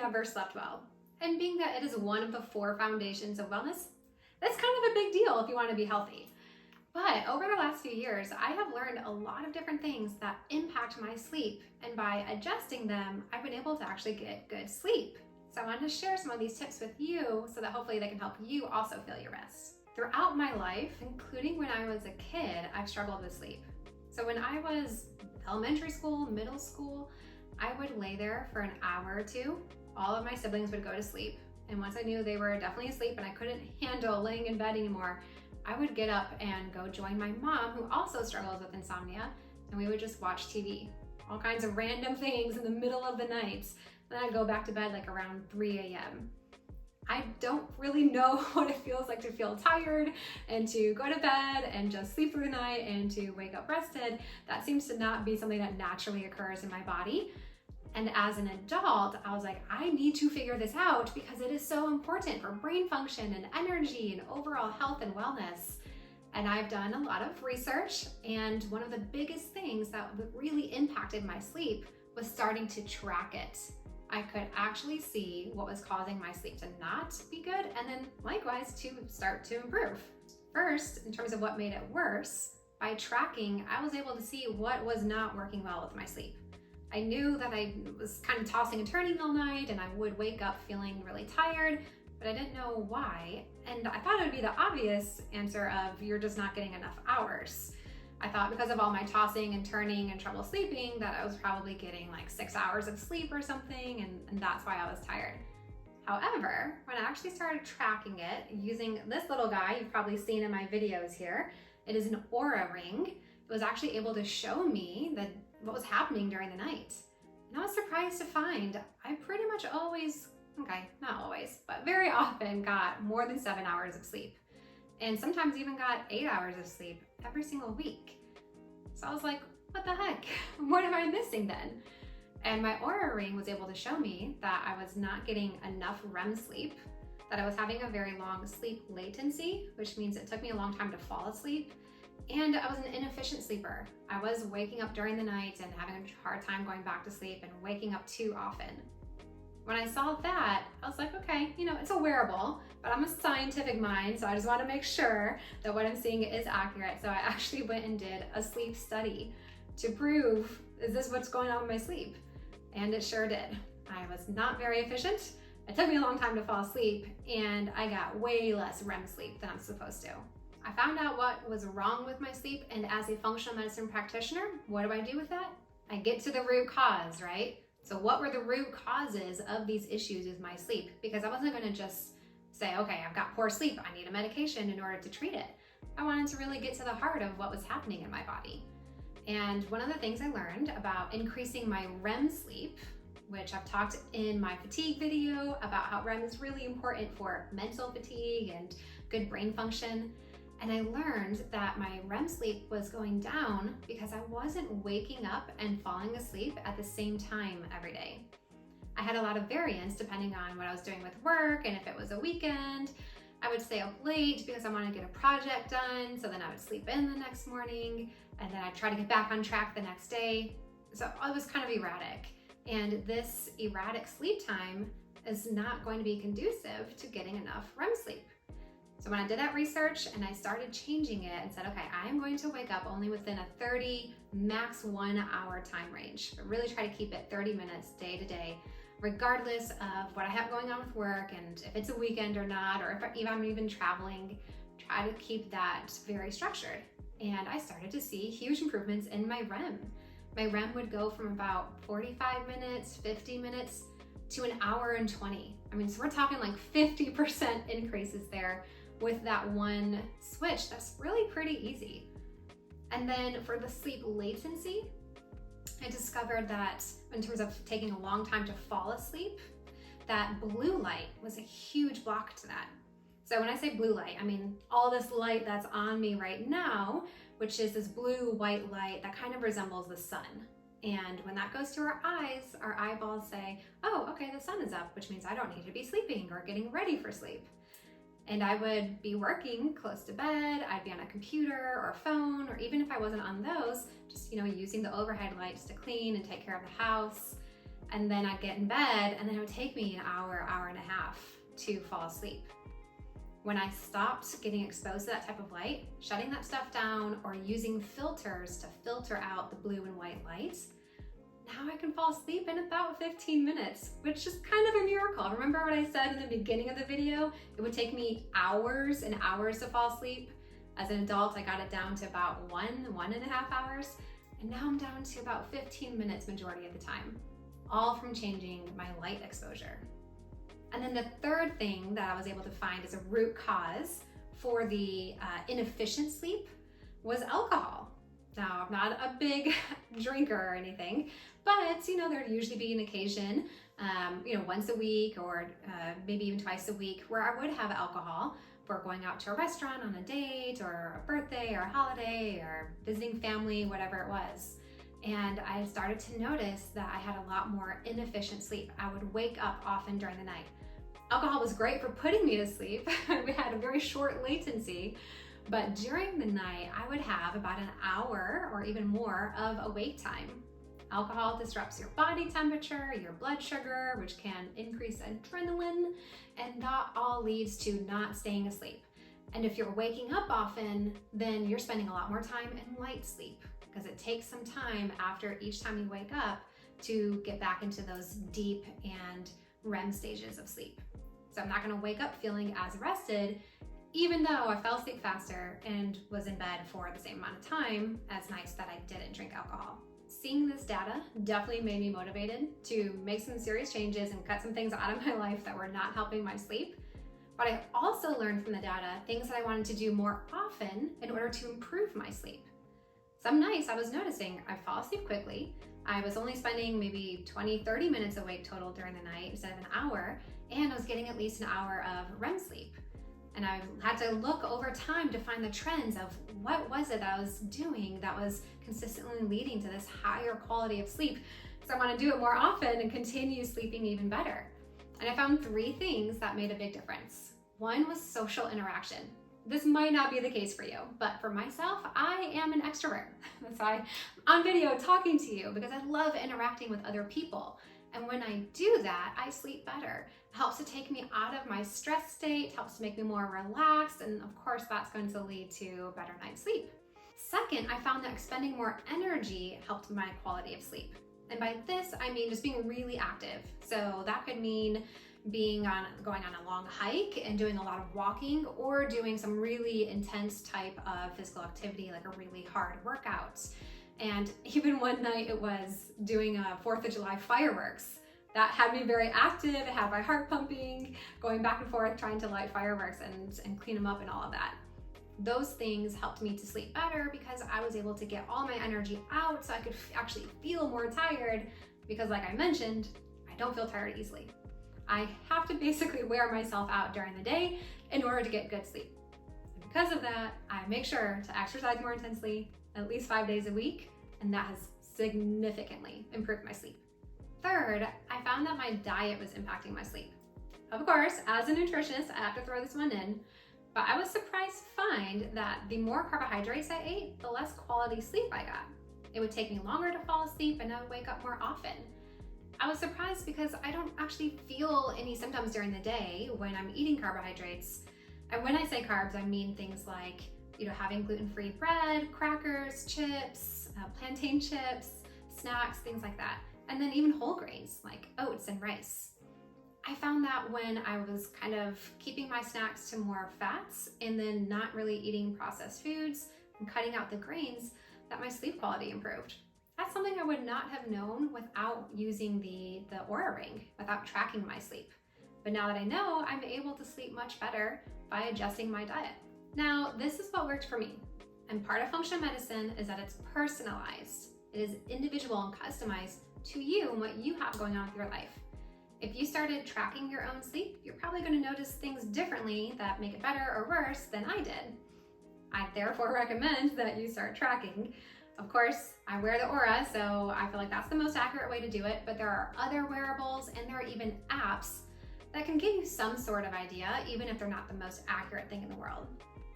never slept well. And being that it is one of the 4 foundations of wellness, that's kind of a big deal if you want to be healthy. But over the last few years, I have learned a lot of different things that impact my sleep. And by adjusting them, I've been able to actually get good sleep. So I wanted to share some of these tips with you so that hopefully they can help you also feel your best. Throughout my life, including when I was a kid, I've struggled with sleep. So when I was elementary school, middle school, I would lay there for an hour or two. All of my siblings would go to sleep. And once I knew they were definitely asleep and I couldn't handle laying in bed anymore, I would get up and go join my mom, who also struggles with insomnia, and we would just watch TV. All kinds of random things in the middle of the night. Then I'd go back to bed like around 3 a.m. I don't really know what it feels like to feel tired and to go to bed and just sleep through the night and to wake up rested. That seems to not be something that naturally occurs in my body. And as an adult, I was like, I need to figure this out because it is so important for brain function and energy and overall health and wellness. And I've done a lot of research, and one of the biggest things that really impacted my sleep was starting to track it. I could actually see what was causing my sleep to not be good, and then likewise to start to improve. First, in terms of what made it worse, by tracking, I was able to see what was not working well with my sleep. I knew that I was kind of tossing and turning all night, and I would wake up feeling really tired, but I didn't know why. And I thought it would be the obvious answer of you're just not getting enough hours. I thought because of all my tossing and turning and trouble sleeping that I was probably getting like 6 hours of sleep or something, and that's why I was tired. However, when I actually started tracking it using this little guy you've probably seen in my videos here, it is an Aura ring. It was actually able to show me what was happening during the night. And I was surprised to find I pretty much always, okay, not always, but very often got more than 7 hours of sleep. And sometimes even got 8 hours of sleep every single week. So I was like, what the heck? What am I missing then? And my Aura ring was able to show me that I was not getting enough REM sleep, that I was having a very long sleep latency, which means it took me a long time to fall asleep. And I was an inefficient sleeper. I was waking up during the night and having a hard time going back to sleep and waking up too often. When I saw that, I was like, okay, it's a wearable, but I'm a scientific mind, so I just want to make sure that what I'm seeing is accurate. So I actually went and did a sleep study to prove, is this what's going on with my sleep? And it sure did. I was not very efficient. It took me a long time to fall asleep, and I got way less REM sleep than I'm supposed to. I found out what was wrong with my sleep, and as a functional medicine practitioner, what do I do with that? I get to the root cause, right? So what were the root causes of these issues with my sleep? Because I wasn't going to just say, okay, I've got poor sleep, I need a medication in order to treat it. I wanted to really get to the heart of what was happening in my body. And one of the things I learned about increasing my REM sleep, which I've talked in my fatigue video about how REM is really important for mental fatigue and good brain function. And I learned that my REM sleep was going down because I wasn't waking up and falling asleep at the same time every day. I had a lot of variance depending on what I was doing with work, and if it was a weekend, I would stay up late because I wanted to get a project done, so then I would sleep in the next morning, and then I'd try to get back on track the next day. So it was kind of erratic. And this erratic sleep time is not going to be conducive to getting enough REM sleep. So when I did that research and I started changing it and said, okay, I am going to wake up only within a 30, max 1 hour time range, but really try to keep it 30 minutes day to day, regardless of what I have going on with work and if it's a weekend or not, or if I'm even traveling, try to keep that very structured. And I started to see huge improvements in my REM. My REM would go from about 45 minutes, 50 minutes to an hour and 20. So we're talking like 50% increases there with that one switch. That's really pretty easy. And then for the sleep latency, I discovered that in terms of taking a long time to fall asleep, that blue light was a huge block to that. So when I say blue light, I mean all this light that's on me right now, which is this blue white light that kind of resembles the sun. And when that goes to our eyes, our eyeballs say, oh, okay, the sun is up, which means I don't need to be sleeping or getting ready for sleep. And I would be working close to bed, I'd be on a computer or phone, or even if I wasn't on those, just using the overhead lights to clean and take care of the house. and then I'd get in bed, and then it would take me an hour, hour and a half to fall asleep. When I stopped getting exposed to that type of light, shutting that stuff down, or using filters to filter out the blue and white lights, now I can fall asleep in about 15 minutes, which is kind of a miracle. Remember what I said in the beginning of the video? It would take me hours and hours to fall asleep. As an adult, I got it down to about 1.5 hours, and now I'm down to about 15 minutes majority of the time, all from changing my light exposure. And then the third thing that I was able to find as a root cause for the inefficient sleep was alcohol. Now, I'm not a big drinker or anything, but there'd usually be an occasion, once a week or maybe even twice a week where I would have alcohol for going out to a restaurant on a date or a birthday or a holiday or visiting family, whatever it was. And I started to notice that I had a lot more inefficient sleep. I would wake up often during the night. Alcohol was great for putting me to sleep. We had a very short latency, but during the night, I would have about an hour or even more of awake time. Alcohol disrupts your body temperature, your blood sugar, which can increase adrenaline, and that all leads to not staying asleep. And if you're waking up often, then you're spending a lot more time in light sleep, because it takes some time after each time you wake up to get back into those deep and REM stages of sleep. So I'm not gonna wake up feeling as rested, even though I fell asleep faster and was in bed for the same amount of time as nights that I didn't drink alcohol. Seeing this data definitely made me motivated to make some serious changes and cut some things out of my life that were not helping my sleep. But I also learned from the data things that I wanted to do more often in order to improve my sleep. Some nights I was noticing I fall asleep quickly. I was only spending maybe 20-30 minutes awake total during the night instead of an hour, and I was getting at least an hour of REM sleep. And I had to look over time to find the trends of what was it that I was doing that was consistently leading to this higher quality of sleep. So I want to do it more often and continue sleeping even better. And I found 3 things that made a big difference. One was social interaction. This might not be the case for you, but for myself, I am an extrovert. That's why I'm on video talking to you, because I love interacting with other people. And when I do that, I sleep better. It helps to take me out of my stress state, helps to make me more relaxed, and of course that's going to lead to a better night's sleep. Second, I found that expending more energy helped my quality of sleep. And by this, I mean just being really active. So that could mean going on a long hike and doing a lot of walking, or doing some really intense type of physical activity, like a really hard workout. And even one night it was doing a 4th of July fireworks. That had me very active. It had my heart pumping, going back and forth, trying to light fireworks and clean them up and all of that. Those things helped me to sleep better because I was able to get all my energy out so I could actually feel more tired, because like I mentioned, I don't feel tired easily. I have to basically wear myself out during the day in order to get good sleep. And because of that, I make sure to exercise more intensely, at least 5 days a week, and that has significantly improved my sleep. Third, I found that my diet was impacting my sleep. Of course, as a nutritionist, I have to throw this one in, but I was surprised to find that the more carbohydrates I ate, the less quality sleep I got. It would take me longer to fall asleep, and I would wake up more often. I was surprised because I don't actually feel any symptoms during the day when I'm eating carbohydrates. And when I say carbs, I mean things like, having gluten-free bread, crackers, chips, plantain chips, snacks, things like that. And then even whole grains like oats and rice. I found that when I was kind of keeping my snacks to more fats and then not really eating processed foods and cutting out the grains, that my sleep quality improved. That's something I would not have known without using the Oura Ring, without tracking my sleep. But now that I know, I'm able to sleep much better by adjusting my diet. Now, this is what worked for me. And part of functional medicine is that it's personalized. It is individual and customized to you and what you have going on with your life. If you started tracking your own sleep, you're probably going to notice things differently that make it better or worse than I did. I therefore recommend that you start tracking. Of course, I wear the Oura, so I feel like that's the most accurate way to do it, but there are other wearables and there are even apps that can give you some sort of idea, even if they're not the most accurate thing in the world.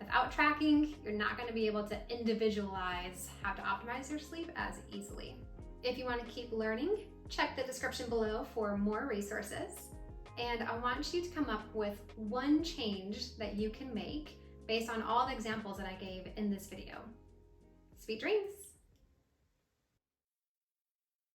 Without tracking, you're not going to be able to individualize how to optimize your sleep as easily. If you want to keep learning, check the description below for more resources. And I want you to come up with one change that you can make based on all the examples that I gave in this video. Sweet dreams!